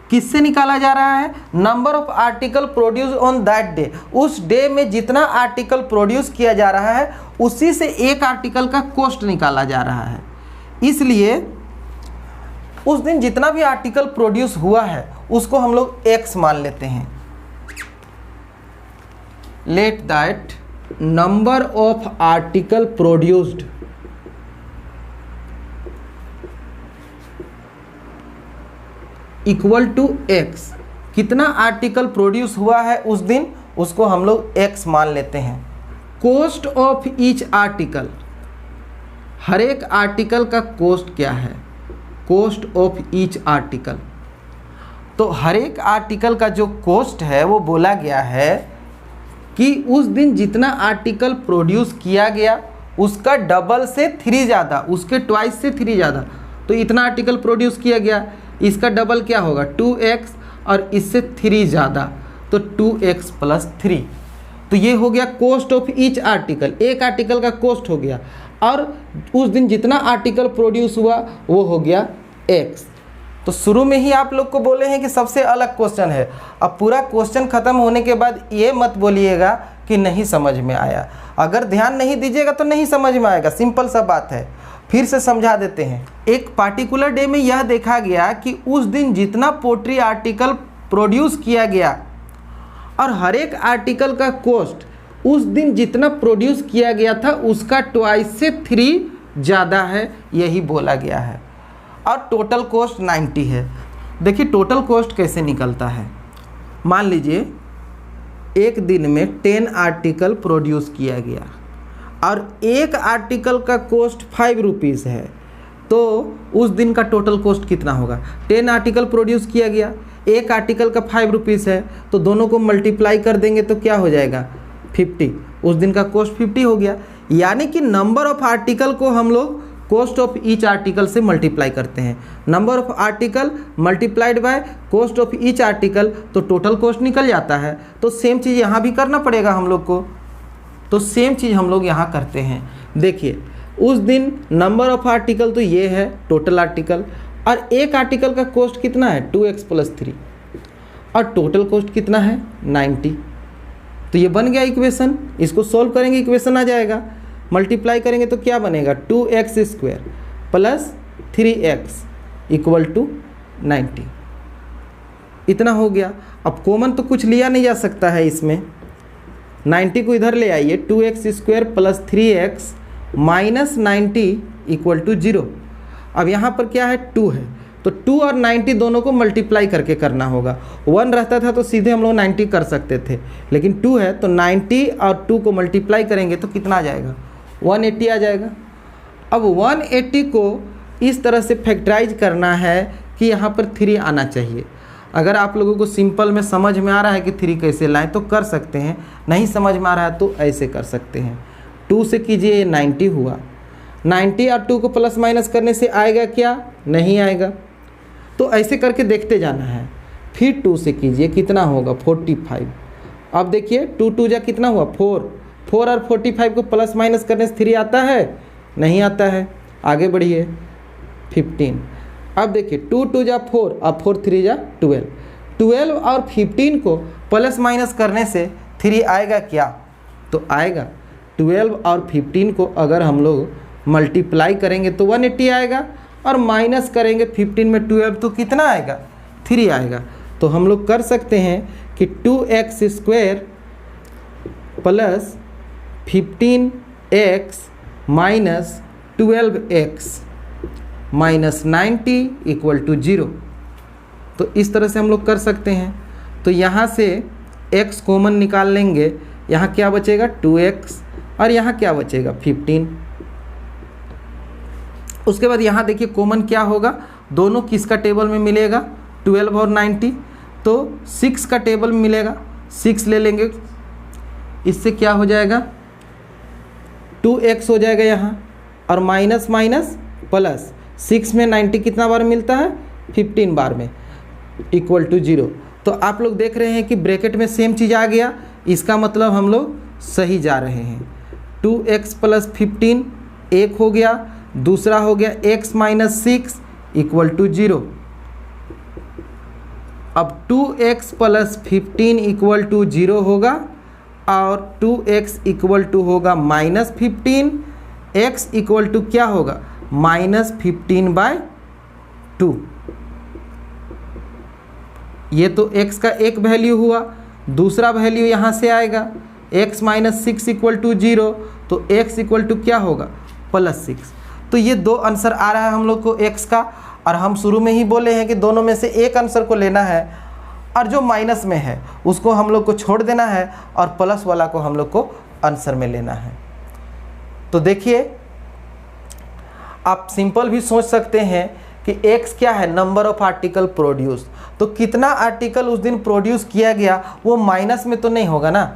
किससे निकाला जा रहा है, number of article produce on that day. उस डे में जितना आर्टिकल प्रोड्यूस किया जा रहा है उसी से एक आर्टिकल का कॉस्ट निकाला जा रहा है। इसलिए उस दिन जितना भी आर्टिकल प्रोड्यूस हुआ है उसको हम लोग x मान लेते हैं। Let that number of article produced equal to x। कितना आर्टिकल प्रोड्यूस हुआ है उस दिन उसको हम लोग x मान लेते हैं। कॉस्ट ऑफ ईच आर्टिकल, हर एक आर्टिकल का कॉस्ट क्या है, कोस्ट ऑफ ईच आर्टिकल। तो हर एक आर्टिकल का जो कॉस्ट है वो बोला गया है कि उस दिन जितना आर्टिकल प्रोड्यूस किया गया उसका डबल से 3 ज़्यादा, उसके ट्वाइस से 3 ज़्यादा। तो इतना आर्टिकल प्रोड्यूस किया गया, इसका डबल क्या होगा 2x, और इससे 3 ज़्यादा तो 2x + 3। तो ये हो गया कॉस्ट ऑफ ईच आर्टिकल, एक आर्टिकल का कॉस्ट हो गया, और उस दिन जितना आर्टिकल प्रोड्यूस हुआ वो हो गया x। तो शुरू में ही आप लोग को बोले हैं कि सबसे अलग क्वेश्चन है। अब पूरा क्वेश्चन ख़त्म होने के बाद ये मत बोलिएगा कि नहीं समझ में आया। अगर ध्यान नहीं दीजिएगा तो नहीं समझ में आएगा, सिंपल सा बात है। फिर से समझा देते हैं। एक पार्टिकुलर डे में यह देखा गया कि उस दिन जितना पोट्री आर्टिकल प्रोड्यूस किया गया और हर एक आर्टिकल का कॉस्ट उस दिन जितना प्रोड्यूस किया गया था उसका ट्वाइस से 3 ज़्यादा है, यही बोला गया है। और टोटल कॉस्ट 90 है। देखिए टोटल कॉस्ट कैसे निकलता है। मान लीजिए एक दिन में 10 आर्टिकल प्रोड्यूस किया गया और एक आर्टिकल का कॉस्ट 5 रुपीज़ है, तो उस दिन का टोटल कॉस्ट कितना होगा। 10 आर्टिकल प्रोड्यूस किया गया, एक आर्टिकल का 5 रुपीज़ है, तो दोनों को मल्टीप्लाई कर देंगे तो क्या हो जाएगा 50। उस दिन का कॉस्ट 50 हो गया। यानी कि नंबर ऑफ आर्टिकल को हम लोग कॉस्ट ऑफ ईच आर्टिकल से मल्टीप्लाई करते हैं। Number of article multiplied by cost of each article, तो टोटल कॉस्ट निकल जाता है। तो सेम चीज़ यहाँ भी करना पड़ेगा हम लोग को। तो सेम चीज़ हम लोग यहाँ करते हैं। देखिए उस दिन नंबर ऑफ आर्टिकल तो ये है टोटल आर्टिकल, और एक आर्टिकल का कॉस्ट कितना है 2x + 3, और टोटल कॉस्ट कितना है 90। तो ये बन गया इक्वेशन। इसको सॉल्व करेंगे इक्वेशन आ जाएगा। मल्टीप्लाई करेंगे तो क्या बनेगा 2x² + 3x = 90। इतना हो गया। अब कॉमन तो कुछ लिया नहीं जा सकता है इसमें। 90 को इधर ले आइए, 2x² + 3x - 90 = 0। अब यहाँ पर क्या है 2 है, तो 2 और 90 दोनों को मल्टीप्लाई करके करना होगा। 1 रहता था तो सीधे हम लोग 90 कर सकते थे, लेकिन 2 है तो 90 और 2 को मल्टीप्लाई करेंगे तो कितना आ जाएगा 180 आ जाएगा। अब 180 को इस तरह से फैक्टराइज करना है कि यहाँ पर 3 आना चाहिए। अगर आप लोगों को सिंपल में समझ में आ रहा है कि 3 कैसे लाएं तो कर सकते हैं, नहीं समझ में आ रहा है तो ऐसे कर सकते हैं। 2 से कीजिए, ये 90 हुआ। 90 और 2 को प्लस माइनस करने से आएगा क्या, नहीं आएगा। तो ऐसे करके देखते जाना है। फिर 2 से कीजिए, कितना होगा 45। अब देखिए 2 2 जा कितना हुआ 4 और 45 को प्लस माइनस करने से 3 आता है, नहीं आता है। आगे बढ़िए 15। अब देखिए 2 2 जा 4, अब 4 3 जा 12। 12 और 15 को प्लस माइनस करने से 3 आएगा क्या, तो आएगा। 12 और 15 को अगर हम लोग मल्टीप्लाई करेंगे तो 180 आएगा, और माइनस करेंगे 15 में 12 तो कितना आएगा 3 आएगा। तो हम लोग कर सकते हैं कि 2x² + 15x - 12x - 90 = 0। तो इस तरह से हम लोग कर सकते हैं। तो यहाँ से x कॉमन निकाल लेंगे, यहाँ क्या बचेगा 2x, और यहाँ क्या बचेगा 15। उसके बाद यहाँ देखिए कॉमन क्या होगा, दोनों किसका टेबल में मिलेगा 12 और 90, तो 6 का टेबल में मिलेगा। 6 ले लेंगे, इससे क्या हो जाएगा 2x हो जाएगा यहाँ, और माइनस माइनस प्लस 6 में 90 कितना बार मिलता है 15 बार में = 0। तो आप लोग देख रहे हैं कि ब्रैकेट में सेम चीज़ आ गया, इसका मतलब हम लोग सही जा रहे हैं। 2x + 15 एक हो गया, दूसरा हो गया x - 6 = 0। अब 2x + 15 = 0 होगा, और 2x = होगा -15, x = क्या होगा -15/2। ये तो x का एक वैल्यू हुआ, दूसरा वैल्यू यहाँ से आएगा x - 6 = 0, तो x = क्या होगा +6। तो ये 2 आंसर आ रहा है हम लोग को x का, और हम शुरू में ही बोले हैं कि दोनों में से एक आंसर को लेना है, और जो माइनस में है उसको हम लोग को छोड़ देना है, और प्लस वाला को हम लोग को आंसर में लेना है। तो देखिए आप सिंपल भी सोच सकते हैं कि x क्या है, नंबर ऑफ आर्टिकल प्रोड्यूस। तो कितना आर्टिकल उस दिन प्रोड्यूस किया गया वो माइनस में तो नहीं होगा ना।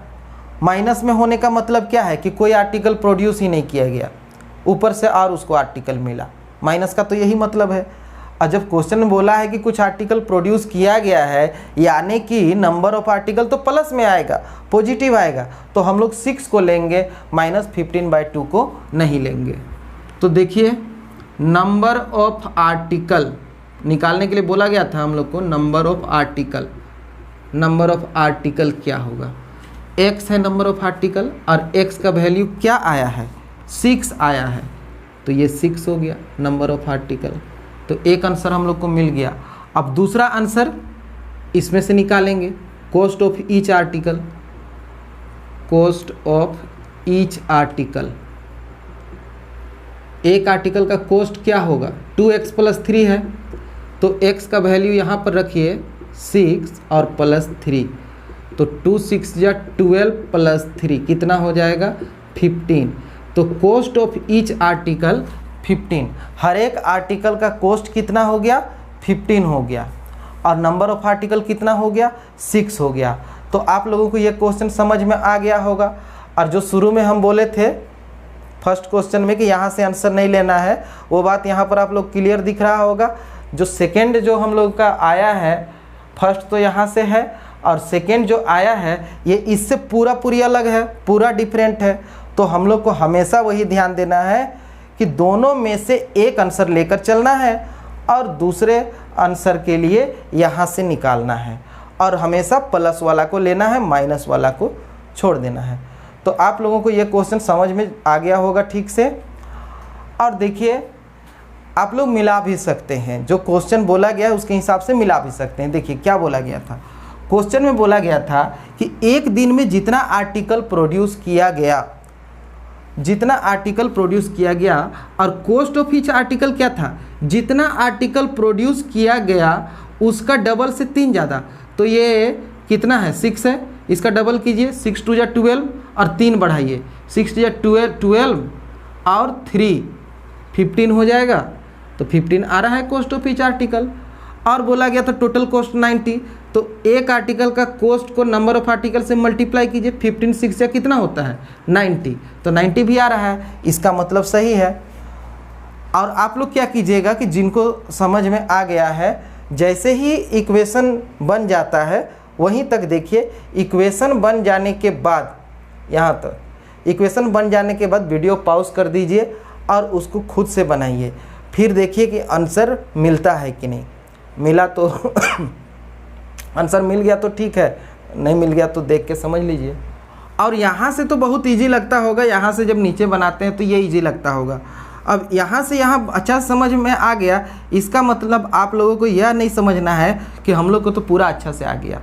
माइनस में होने का मतलब क्या है कि कोई आर्टिकल प्रोड्यूस ही नहीं किया गया, ऊपर से और उसको आर्टिकल मिला। माइनस का तो यही मतलब है। और जब क्वेश्चन में बोला है कि कुछ आर्टिकल प्रोड्यूस किया गया है, यानी कि नंबर ऑफ आर्टिकल तो प्लस में आएगा, पॉजिटिव आएगा, तो हम लोग 6 को लेंगे, -15/2 को नहीं लेंगे। तो देखिए नंबर ऑफ आर्टिकल निकालने के लिए बोला गया था हम लोग को, number of article. Number of article क्या होगा, x है नंबर ऑफ आर्टिकल और x का वैल्यू क्या आया है, 6 आया है, तो ये 6 हो गया नंबर ऑफ आर्टिकल। तो एक आंसर हम लोग को मिल गया। अब दूसरा आंसर इसमें से निकालेंगे, cost of each article. Cost of each article, एक आर्टिकल का कॉस्ट क्या होगा, 2x + 3 है, तो x का वैल्यू यहाँ पर रखिए 6 और +3, तो 2 6 या 12 + 3 कितना हो जाएगा 15। तो कॉस्ट ऑफ ईच आर्टिकल 15, हर एक आर्टिकल का कॉस्ट कितना हो गया 15 हो गया, और नंबर ऑफ आर्टिकल कितना हो गया 6 हो गया। तो आप लोगों को ये क्वेश्चन समझ में आ गया होगा। और जो शुरू में हम बोले थे फर्स्ट क्वेश्चन में कि यहाँ से आंसर नहीं लेना है, वो बात यहाँ पर आप लोग क्लियर दिख रहा होगा। जो सेकेंड जो हम लोग का आया है, फर्स्ट तो यहाँ से है और सेकेंड जो आया है ये इससे पूरी अलग है, पूरा डिफरेंट है। तो हम लोग को हमेशा वही ध्यान देना है कि दोनों में से एक आंसर लेकर चलना है और दूसरे आंसर के लिए यहाँ से निकालना है, और हमेशा प्लस वाला को लेना है, माइनस वाला को छोड़ देना है। तो आप लोगों को ये क्वेश्चन समझ में आ गया होगा ठीक से। और देखिए आप लोग मिला भी सकते हैं, जो क्वेश्चन बोला गया है उसके हिसाब से मिला भी सकते हैं। देखिए क्या बोला गया था, क्वेश्चन में बोला गया था कि एक दिन में जितना आर्टिकल प्रोड्यूस किया गया, जितना आर्टिकल प्रोड्यूस किया गया, और कॉस्ट ऑफ ईच आर्टिकल क्या था, जितना आर्टिकल प्रोड्यूस किया गया उसका डबल से 3 ज़्यादा। तो ये कितना है 6 है, इसका डबल कीजिए, 6 2 = 12 और 3 बढ़ाइए, 6 2 = 12 और 3 15 हो जाएगा। तो 15 आ रहा है कॉस्ट ऑफ ईच आर्टिकल। और बोला गया था टोटल कॉस्ट 90, तो एक आर्टिकल का कॉस्ट को नंबर ऑफ आर्टिकल से मल्टीप्लाई कीजिए, 15 6 या कितना होता है 90, तो 90 भी आ रहा है, इसका मतलब सही है। और आप लोग क्या कीजिएगा कि जिनको समझ में आ गया है, जैसे ही इक्वेशन बन जाता है वहीं तक देखिए, इक्वेशन बन जाने के बाद यहाँ तक इक्वेशन बन जाने के बाद वीडियो पॉज कर दीजिए और उसको खुद से बनाइए, फिर देखिए कि आंसर मिलता है कि नहीं। मिला तो आंसर मिल गया तो ठीक है, नहीं मिल गया तो देख के समझ लीजिए। और यहाँ से तो बहुत इजी लगता होगा, यहाँ से जब नीचे बनाते हैं तो ये इजी लगता होगा। अब यहाँ से यहाँ अच्छा समझ में आ गया, इसका मतलब आप लोगों को यह नहीं समझना है कि हम लोग को तो पूरा अच्छा से आ गया।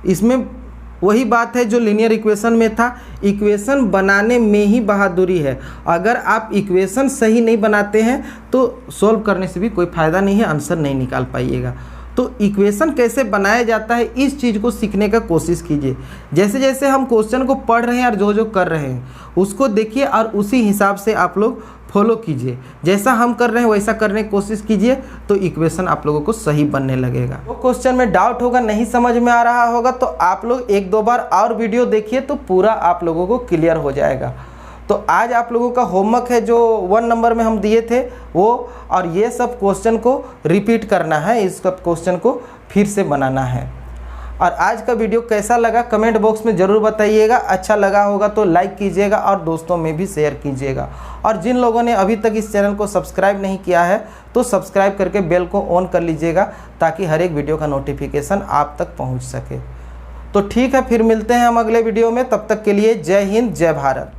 इसमें वही बात है जो लीनियर इक्वेशन में था, इक्वेशन बनाने में ही बहादुरी है। अगर आप इक्वेशन सही नहीं बनाते हैं तो सॉल्व करने से भी कोई फ़ायदा नहीं है, आंसर नहीं निकाल पाइएगा। तो इक्वेशन कैसे बनाया जाता है इस चीज़ को सीखने का कोशिश कीजिए। जैसे जैसे हम क्वेश्चन को पढ़ रहे हैं और जो जो कर रहे हैं उसको देखिए और उसी हिसाब से आप लोग फॉलो कीजिए। जैसा हम कर रहे हैं वैसा करने की कोशिश कीजिए, तो इक्वेशन आप लोगों को सही बनने लगेगा। वो क्वेश्चन में डाउट होगा, नहीं समझ में आ रहा होगा, तो आप लोग 1-2 बार और वीडियो देखिए तो पूरा आप लोगों को क्लियर हो जाएगा। तो आज आप लोगों का होमवर्क है जो 1 नंबर में हम दिए थे वो, और ये सब क्वेश्चन को रिपीट करना है, इस सब क्वेश्चन को फिर से बनाना है। और आज का वीडियो कैसा लगा कमेंट बॉक्स में ज़रूर बताइएगा। अच्छा लगा होगा तो लाइक कीजिएगा और दोस्तों में भी शेयर कीजिएगा। और जिन लोगों ने अभी तक इस चैनल को सब्सक्राइब नहीं किया है तो सब्सक्राइब करके बेल को ऑन कर लीजिएगा, ताकि हर एक वीडियो का नोटिफिकेशन आप तक पहुंच सके। तो ठीक है, फिर मिलते हैं हम अगले वीडियो में। तब तक के लिए जय हिंद, जय भारत।